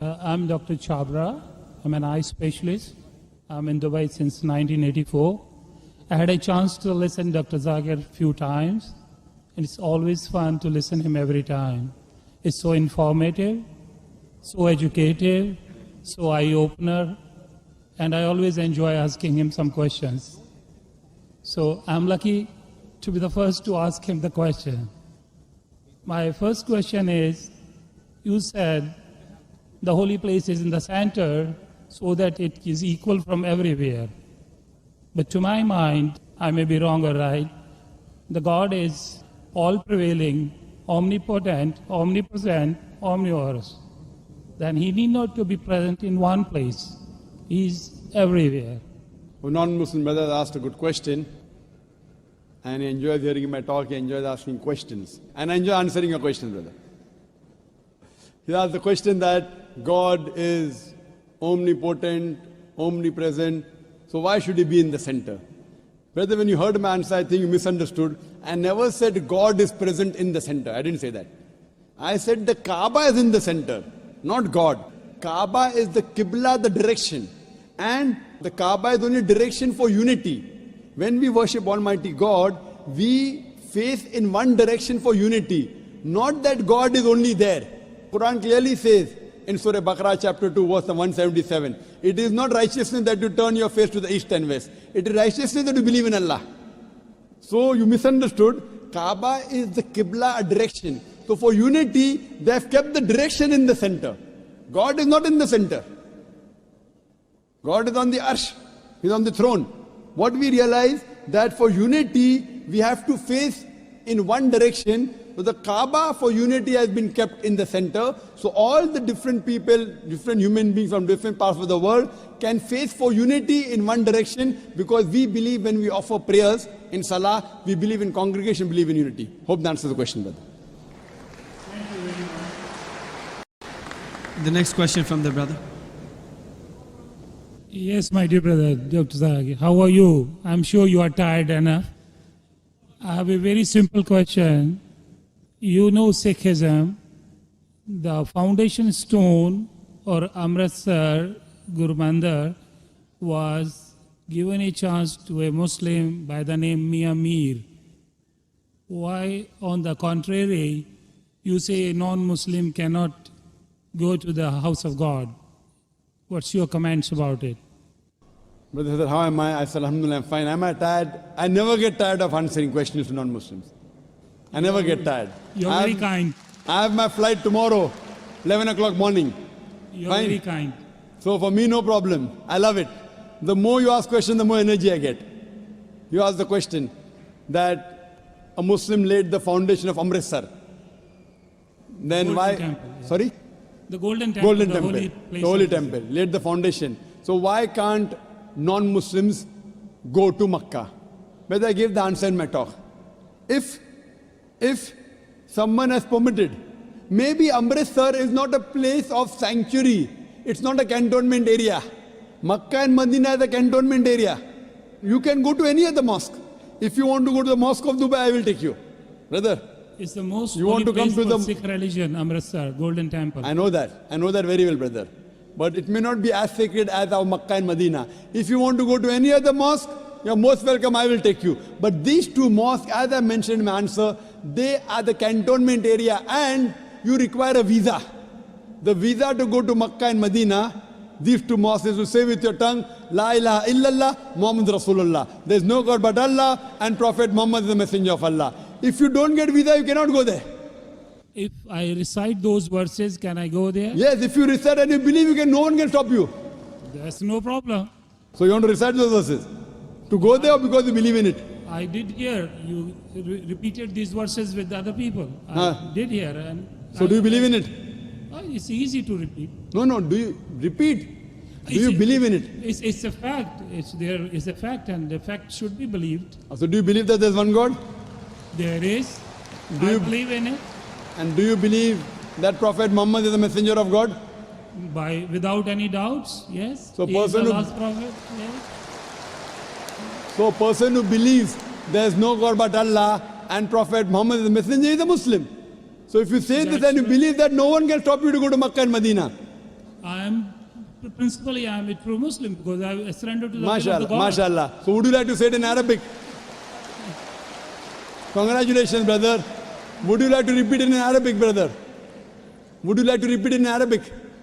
I'm Dr. Chabra. I'm an eye specialist. I'm in Dubai since 1984. I had a chance to listen to Dr. Zakir a few times, and it's always fun to listen to him every time. It's so informative, so educative, so eye-opener, and I always enjoy asking him some questions. So I'm lucky to be the first to ask him the question. My first question is, you said the holy place is in the center so that it is equal from everywhere. But to my mind, I may be wrong or right, the God is all-prevailing, omnipotent, omnipresent, omnivorous. Then he need not to be present in one place. He is everywhere. A non-Muslim brother asked a good question, and he enjoys hearing my talk, he enjoys asking questions. And I enjoy answering your question, brother. He asked the question that God is omnipotent, omnipresent, so why should he be in the center? Brother, when you heard my answer, I think you misunderstood. I never said God is present in the center. I didn't say that. I said the Kaaba is in the center, not God. Kaaba is the Qibla, the direction. And the Kaaba is only direction for unity. When we worship Almighty God, we face in one direction for unity. Not that God is only there. Quran clearly says in Surah Baqarah chapter 2 verse 177, it is not righteousness that you turn your face to the east and west. It is righteousness that you believe in Allah. So you misunderstood. Kaaba is the Qibla, a direction. So for unity, they have kept the direction in the center. God is not in the center. God is on the arsh. He is on the throne. What we realize that for unity, we have to face in one direction. So the Kaaba for unity has been kept in the center. So all the different people, different human beings from different parts of the world can face for unity in one direction, because we believe when we offer prayers in Salah, we believe in congregation, believe in unity. Hope that answers the question, brother. Thank you very much. The next question from the brother. Yes, my dear brother, Dr. Zakir, how are you? I'm sure you are tired enough. I have a very simple question. You know Sikhism, the foundation stone or Amritsar Guru Mandir was given a chance to a Muslim by the name Mia Mir. Why, on the contrary, you say a non-Muslim cannot go to the house of God? What's your comments about it? Brother said, how am I? I said, Alhamdulillah, I'm fine. Am I tired? I never get tired of answering questions to non-Muslims. I never get tired. You're very kind. I have my flight tomorrow, 11 o'clock morning. You're Fine. very kind. So for me, no problem. I love it. The more you ask questions, the more energy I get. You ask the question that a Muslim laid the foundation of Amritsar. Then Golden why? Temple, yeah. Sorry? The Golden Temple, Golden the Temple. holy place. The Holy of- Temple. Laid the foundation. So why can't non-Muslims go to Makkah? Whether I gave the answer in my talk. If someone has permitted, maybe Amritsar is not a place of sanctuary. It's not a cantonment area. Makkah and Medina is a cantonment area. You can go to any other mosque. If you want to go to the Mosque of Dubai, I will take you. Brother, It's the most You holy want to come place to for the- Sikh religion, Amritsar, Golden Temple. I know that. I know that very well, brother. But it may not be as sacred as our Makkah and Medina. If you want to go to any other mosque, you're most welcome, I will take you. But these two mosques, as I mentioned in my answer, they are the cantonment area and you require a visa. The visa to go to Makkah and Medina, these two mosques is to say with your tongue, La ilaha illallah, Muhammad Rasulullah. There is no God but Allah and Prophet Muhammad is the messenger of Allah. If you don't get visa, you cannot go there. If I recite those verses, can I go there? Yes, if you recite and you believe, no one can stop you. There's no problem. So you want to recite those verses? To go there or because you believe in it? I did hear you repeated these verses with other people. I did hear. And So do you believe in it? It's easy to repeat. No, do you repeat? Do you believe in it? It's a fact. It's a fact, and the fact should be believed. So do you believe that there's one God? There is. Do I you- believe in it And do you believe that Prophet Muhammad is the messenger of God? without any doubts. Yes. So He is the person who- last prophet. Yes. So a person who believes there's no God but Allah and Prophet Muhammad is the messenger is a Muslim. So if you say this That's and you right. believe that, no one can stop you to go to Makkah and Medina. Principally I am a true Muslim because I surrendered to the will of the MashaAllah, God. MashaAllah. So would you like to say it in Arabic? Congratulations, brother. Would you like to repeat it in Arabic, brother? Would you like to repeat it in Arabic?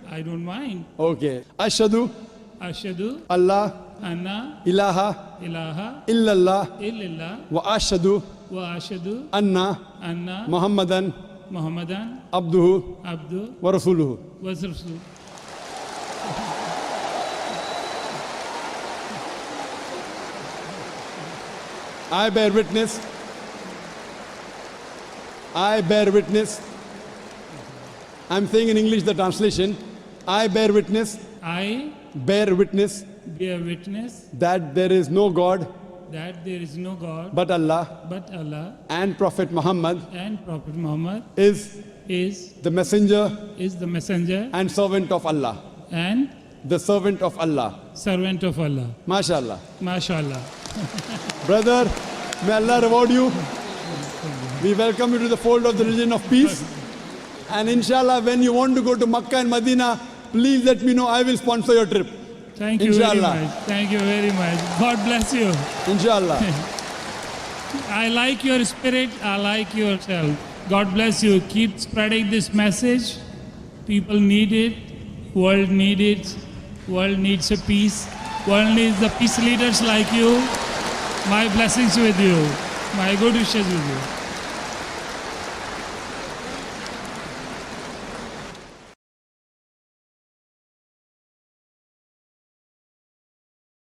I don't mind. Okay. Ashhadu Ashhadu Allah anna ilaha ilaha illallah illallah wa ashhadu wa ashhadu anna anna Muhammadan Muhammadan abduhu abdu wa rasuluhu. wa rasul. I bear witness. I bear witness. I'm saying in English the translation. I bear witness. I Bear witness bear witness that there is no God that there is no God but Allah, but Allah, and Prophet Muhammad and Prophet Muhammad is is the messenger the messenger and servant of Allah. and The servant of Allah. servant of Allah. MashaAllah. MashaAllah. Brother, may Allah reward you. We welcome you to the fold of the religion of peace. And inshallah, when you want to go to Makkah and Medina, please let me know. I will sponsor your trip. Thank you Inshallah. very much. Thank you very much. God bless you. Inshallah. I like your spirit. I like yourself. God bless you. Keep spreading this message. People need it. World need it. World needs a peace. World needs the peace leaders like you. My blessings with you. My good wishes with you.